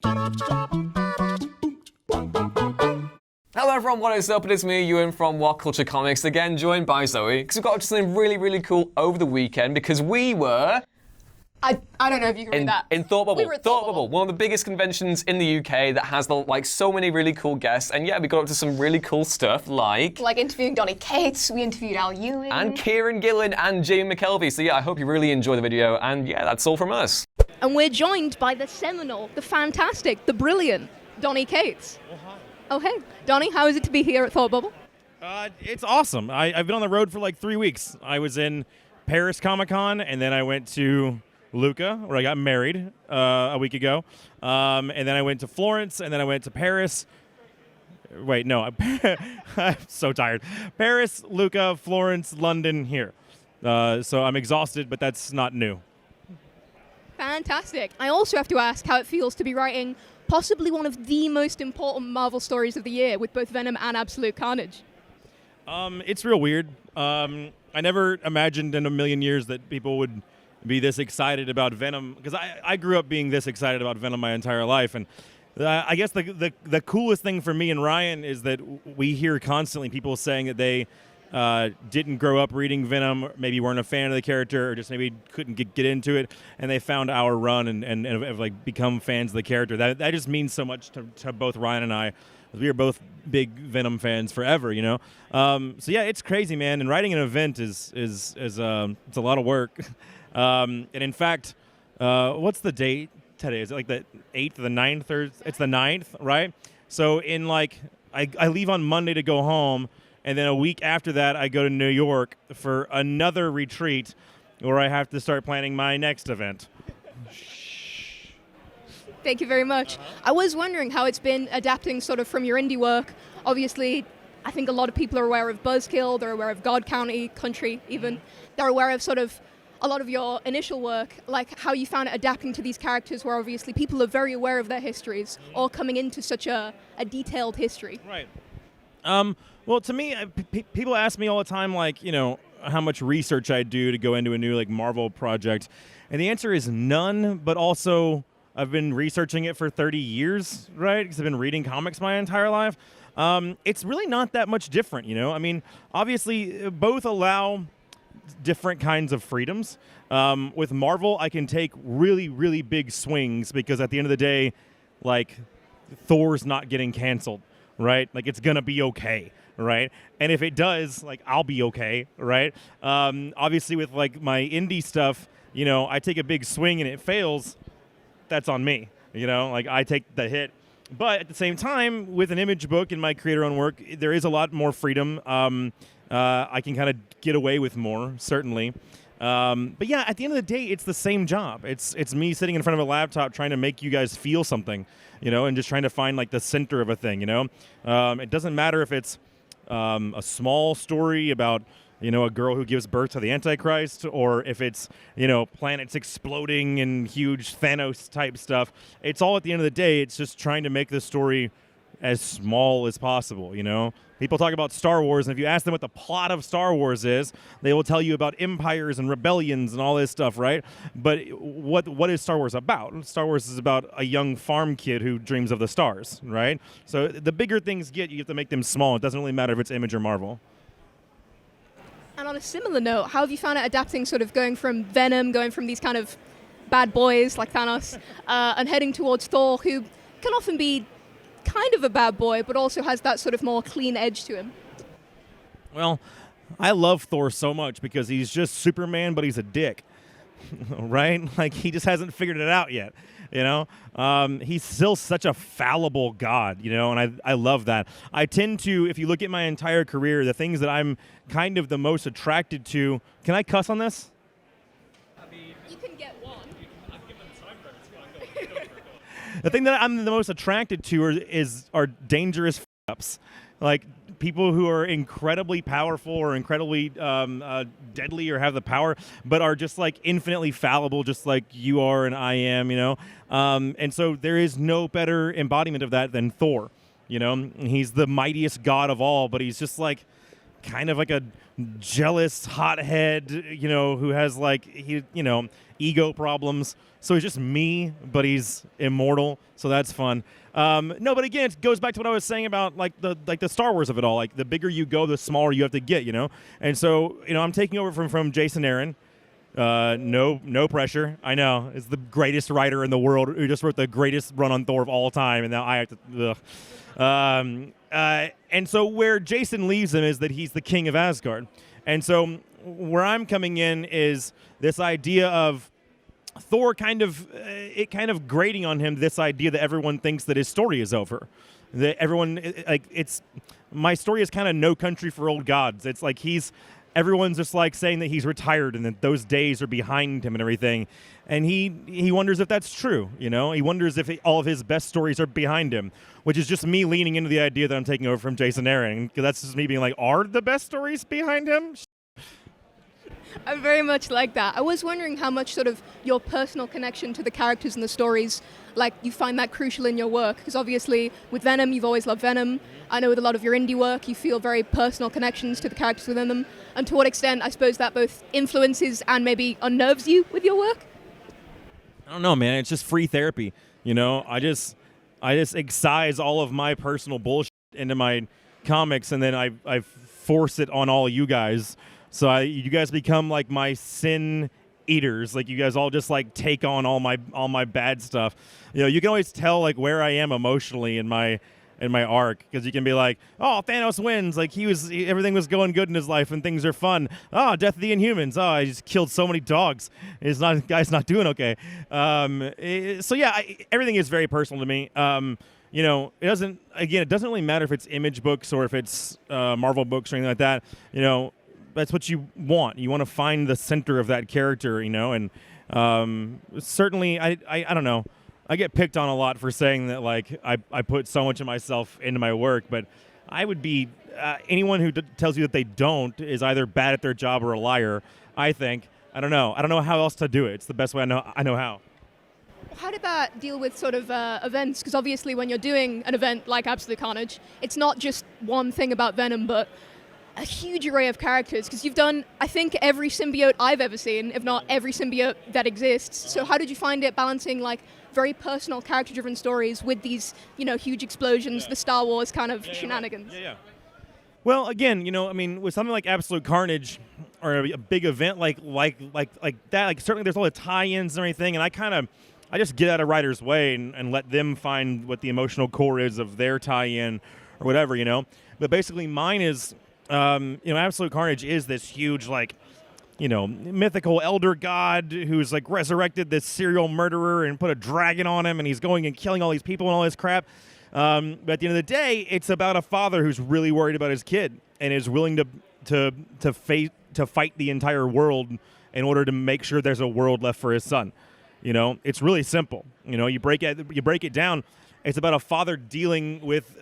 Hello everyone, what is up? It is me, Ewan from WhatCulture Comics, again joined by Zoe, because we got up to something really cool over the weekend, because we were... I don't know if you can read that. In Thor Bubble. We were at Thor Bubble, one of the biggest conventions in the UK that has so many really cool guests, and yeah, we got up to some really cool stuff like interviewing Donny Cates, we interviewed Al Ewing. And Kieran Gillen and Jamie McKelvey, so yeah, I hope you really enjoy the video, and yeah, that's all from us. And we're joined by the seminal, the fantastic, the brilliant Donny Cates. Oh, hi. Oh, hey. Donny, how is it to be here at Thor Bubble? It's awesome. I've been on the road for like 3 weeks. I was in Paris Comic-Con, and then I went to Lucca, where I got married a week ago. And then I went to Florence, and then I went to Paris. Wait, no. I'm so tired. Paris, Lucca, Florence, London, here. So I'm exhausted, but that's not new. Fantastic. I also have to ask how it feels to be writing possibly one of the most important Marvel stories of the year with both Venom and Absolute Carnage. It's real weird. I never imagined in a million years that people would be this excited about Venom, because I grew up being this excited about Venom my entire life, and I guess the coolest thing for me and Ryan is that we hear constantly people saying that they didn't grow up reading Venom, maybe weren't a fan of the character, or just maybe couldn't get into it, and they found our run and have like become fans of the character. That just means so much to both Ryan and I. We are both big Venom fans forever, you know. So yeah, it's crazy, man. And writing an event is it's a lot of work. And in fact, what's the date today? Is it like the 8th or the 9th? Or it's the 9th, right? So in I leave on Monday to go home, and then a week after that, I go to New York for another retreat where I have to start planning my next event. Thank you very much. I was wondering how it's been adapting sort of from your indie work. Obviously, I think a lot of people are aware of Buzzkill, they're aware of God County, Country even. They're aware of sort of a lot of your initial work, like how you found it adapting to these characters where obviously people are very aware of their histories, all coming into such a detailed history. Right. Well, to me, people ask me all the time, like, you know, how much research I do to go into a new like Marvel project, and the answer is none. But also, I've been researching it for 30 years, right? Because I've been reading comics my entire life. It's really not that much different, you know. I mean, obviously, both allow different kinds of freedoms. With Marvel, I can take really big swings because at the end of the day, like, Thor's not getting canceled, right? Like, it's gonna be okay, right? And if it does, like, I'll be okay, right? Obviously, with like my indie stuff, you know, I take a big swing and it fails, that's on me, you know? Like, I take the hit. But at the same time, with an image book and my creator-owned work, there is a lot more freedom. I can kind of get away with more, certainly. But yeah, at the end of the day, it's the same job. It's me sitting in front of a laptop trying to make you guys feel something, you know, and just trying to find like the center of a thing, you know. It doesn't matter if it's a small story about, you know, a girl who gives birth to the Antichrist, or if it's, you know, planets exploding and huge Thanos type stuff. It's all, at the end of the day, it's just trying to make the story as small as possible, you know? People talk about Star Wars, and if you ask them what the plot of Star Wars is, they will tell you about empires and rebellions and all this stuff, right? But what is Star Wars about? Star Wars is about a young farm kid who dreams of the stars, right? So the bigger things get, you have to make them small. It doesn't really matter if it's Image or Marvel. And on a similar note, how have you found it adapting, sort of going from Venom, going from these kind of bad boys like Thanos, and heading towards Thor, who can often be kind of a bad boy, but also has that sort of more clean edge to him? Well, I love Thor so much because he's just Superman, but he's a dick, right? Like, he just hasn't figured it out yet, you know? He's still such a fallible god, you know, and I love that. I tend to, if you look at my entire career, the things that I'm kind of the most attracted to... Can I cuss on this? You can get one. The thing that I'm the most attracted to are dangerous f***ups. Like, people who are incredibly powerful or incredibly deadly or have the power, but are just, like, infinitely fallible, just like you are and I am, you know? And so there is no better embodiment of that than Thor, you know? He's the mightiest god of all, but he's just, like, kind of like a jealous hothead, who has ego problems. So he's just me, but he's immortal. So that's fun. No, but again, it goes back to what I was saying about the Star Wars of it all. Like the bigger you go, the smaller you have to get. And so I'm taking over from Jason Aaron. No pressure. I know it's the greatest writer in the world who just wrote the greatest run on Thor of all time, and now I have to. And so where Jason leaves him is that he's the king of Asgard, and so where I'm coming in is this idea of Thor kind of grating on him this idea that everyone thinks that his story is over, that everyone it's my story is kind of No Country for Old Gods. It's like everyone's just like saying that he's retired and that those days are behind him and everything, and he wonders if that's true. He wonders if all of his best stories are behind him, which is just me leaning into the idea that I'm taking over from Jason Aaron, because that's just me being like, are the best stories behind him? I very much like that. I was wondering how much sort of your personal connection to the characters and the stories, like you find that crucial in your work, because obviously with Venom, you've always loved Venom. I know with a lot of your indie work, you feel very personal connections to the characters within them. And to what extent, I suppose that both influences and maybe unnerves you with your work? I don't know, man. It's just free therapy. I just excise all of my personal bullshit into my comics, and then I force it on all you guys. So you guys become like my sin eaters. Like you guys all just like take on all my bad stuff. You can always tell like where I am emotionally in my arc, because you can be like, oh, Thanos wins. Like everything was going good in his life and things are fun. Oh, Death of the Inhumans. Oh, I just killed so many dogs. Guy's not doing okay. So yeah, everything is very personal to me. It doesn't really matter if it's Image books or if it's Marvel books or anything like that. That's what you want. You want to find the center of that character, and certainly, I don't know. I get picked on a lot for saying that, like, I put so much of myself into my work, but I would be anyone who tells you that they don't is either bad at their job or a liar, I think. I don't know how else to do it. It's the best way I know how. How did that deal with sort of events? Because obviously when you're doing an event like Absolute Carnage, it's not just one thing about Venom, but a huge array of characters, because you've done, I think, every symbiote I've ever seen, if not every symbiote that exists. So how did you find it balancing like very personal character-driven stories with these, huge explosions, the Star Wars kind of shenanigans? Yeah. Well, again, with something like Absolute Carnage or a big event like that, like certainly there's all the tie-ins and everything, and I just get out of writer's way and let them find what the emotional core is of their tie-in or whatever, But basically mine is, Absolute Carnage is this huge, mythical elder god who's like resurrected this serial murderer and put a dragon on him, and he's going and killing all these people and all this crap. But at the end of the day, it's about a father who's really worried about his kid and is willing to fight the entire world in order to make sure there's a world left for his son. It's really simple. You break it down. It's about a father dealing with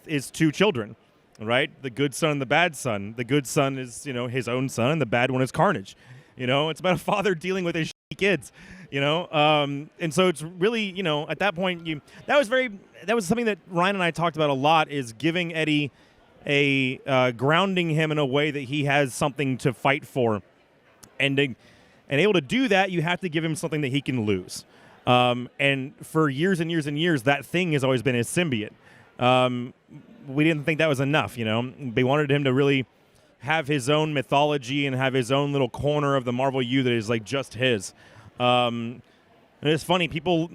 his two children. Right? The good son and the bad son. The good son is, his own son, and the bad one is Carnage. It's about a father dealing with his shitty kids, and so it's really, at that point, that was something that Ryan and I talked about a lot, is giving Eddie grounding him in a way that he has something to fight for. And able to do that, you have to give him something that he can lose. And for years and years and years, that thing has always been his symbiote. We didn't think that was enough, They wanted him to really have his own mythology and have his own little corner of the Marvel U that is like just his. And it's funny, people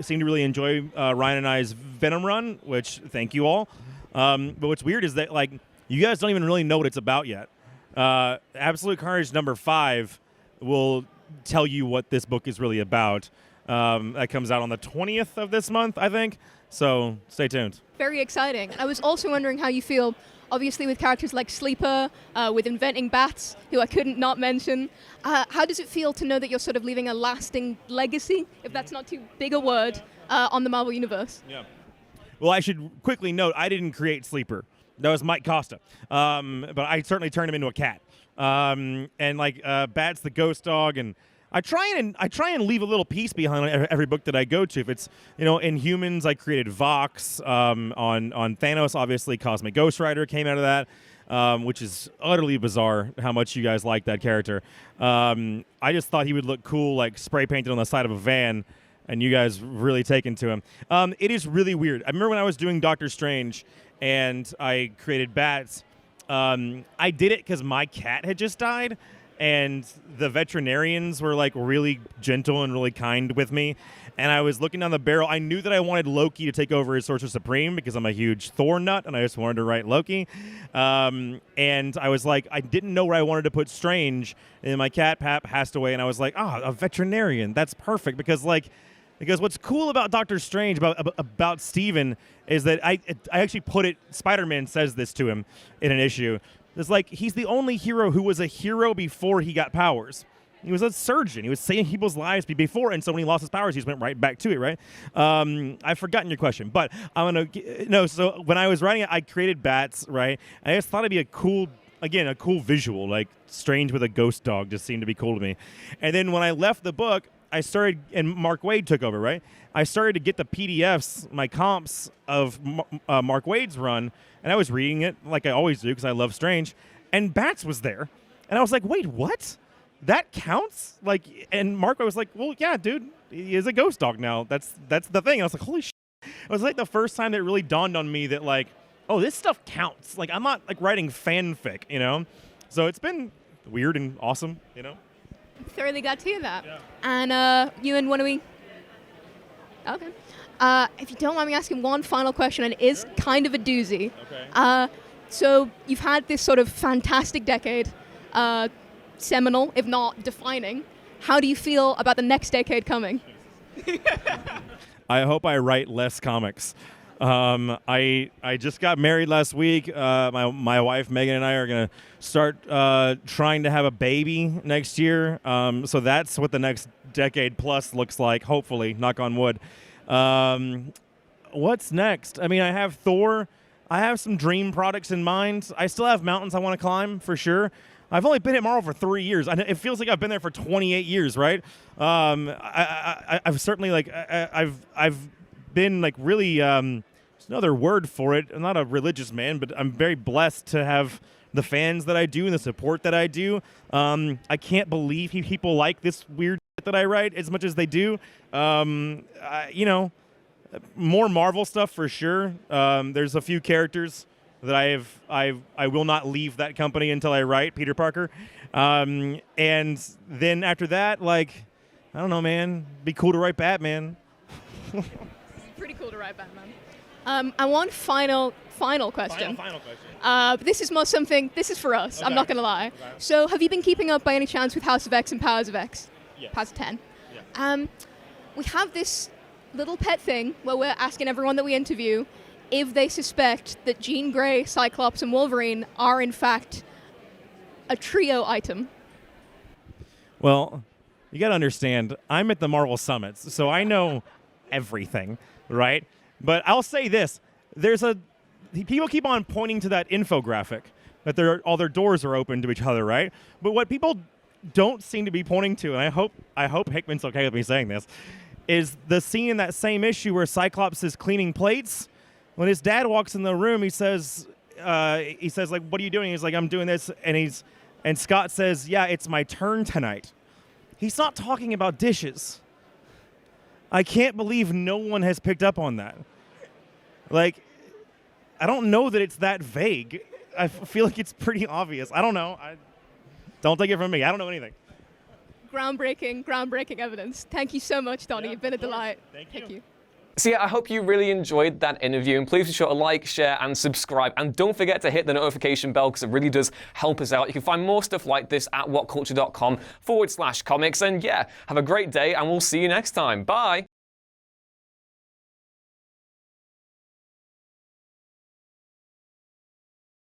seem to really enjoy Ryan and I's Venom run, which thank you all. But what's weird is that like you guys don't even really know what it's about yet. Absolute Carnage #5 will tell you what this book is really about. That comes out on the 20th of this month, I think. So stay tuned. Very exciting. I was also wondering how you feel, obviously, with characters like Sleeper, with inventing bats, who I couldn't not mention. How does it feel to know that you're sort of leaving a lasting legacy, if that's not too big a word, on the Marvel Universe? Yeah. Well, I should quickly note, I didn't create Sleeper. That was Mike Costa. But I certainly turned him into a cat. And Bat's the ghost dog, and I try and leave a little piece behind on every book that I go to. If it's, Inhumans, I created Vox. On Thanos, obviously, Cosmic Ghost Rider came out of that. which is utterly bizarre how much you guys like that character. I just thought he would look cool, like spray painted on the side of a van, and you guys really taken to him. It is really weird. I remember when I was doing Doctor Strange and I created bats, I did it because my cat had just died, and the veterinarians were like really gentle and really kind with me. And I was looking down the barrel. I knew that I wanted Loki to take over as Sorcerer Supreme because I'm a huge Thor nut, and I just wanted to write Loki. And I was like, I didn't know where I wanted to put Strange, and then my cat Pap passed away, and I was like, a veterinarian. That's perfect because what's cool about Doctor Strange, about Steven, is that I actually put it, Spider-Man says this to him in an issue. It's like he's the only hero who was a hero before he got powers. He was a surgeon. He was saving people's lives before, and so when he lost his powers, he just went right back to it, right? I've forgotten your question, but I'm going to... No, so when I was writing it, I created bats, right? I just thought it'd be a cool visual, like Strange with a ghost dog just seemed to be cool to me. And then when I left the book, I started, and Mark Waid took over, right? I started to get the PDFs, my comps of Mark Waid's run, and I was reading it like I always do because I love Strange, and Bats was there. And I was like, wait, what? That counts? Like, and Mark was like, well, yeah, dude, he is a ghost dog now. That's the thing. I was like, holy shit. It was like the first time that it really dawned on me that, like, oh, this stuff counts. Like, I'm not, like, writing fanfic, you know? So it's been weird and awesome, you know? Thoroughly glad to hear that. Yeah. And Ewan, what do we... Okay. If you don't mind me asking one final question, and it is kind of a doozy. Okay. So you've had this sort of fantastic decade, seminal, if not defining. How do you feel about the next decade coming? I hope I write less comics. I just got married last week. My wife Megan and I are gonna start trying to have a baby next year. So that's what the next decade plus looks like. Hopefully, knock on wood. What's next? I mean, I have Thor. I have some dream products in mind. I still have mountains I want to climb for sure. I've only been at Marvel for 3 years. It feels like I've been there for 28 years, right? I've certainly I've been like really. There's another word for it. I'm not a religious man, but I'm very blessed to have the fans that I do and the support that I do. I can't believe people like this weird shit that I write as much as they do. More Marvel stuff for sure. There's a few characters that I will not leave that company until I write Peter Parker. And then after that, like, I don't know, man, be cool to write Batman. Pretty cool to write Batman. And one final question. Final question. This is more something, this is for us, Okay. I'm not going to lie. Okay. So have you been keeping up by any chance with House of X and Powers of X? Yes. Powers of 10. Yeah. We have this little pet thing where we're asking everyone that we interview if they suspect that Jean Grey, Cyclops, and Wolverine are in fact a trio item. Well, you got to understand, I'm at the Marvel Summits, so I know everything, right? But I'll say this. People keep on pointing to that infographic that all their doors are open to each other, right? But what people don't seem to be pointing to, and I hope Hickman's okay with me saying this, is the scene in that same issue where Cyclops is cleaning plates. When his dad walks in the room, he says, like, what are you doing? He's like, I'm doing this. And Scott says, yeah, it's my turn tonight. He's not talking about dishes. I can't believe no one has picked up on that. Like, I don't know that it's that vague. I feel like it's pretty obvious. I don't know. Don't take it from me. I don't know anything. Groundbreaking evidence. Thank you so much, Donny. Yeah, You've been a of course. delight. Thank you. So yeah, I hope you really enjoyed that interview, and please be sure to like, share, and subscribe. And don't forget to hit the notification bell because it really does help us out. You can find more stuff like this at whatculture.com/comics. And yeah, have a great day, and we'll see you next time. Bye.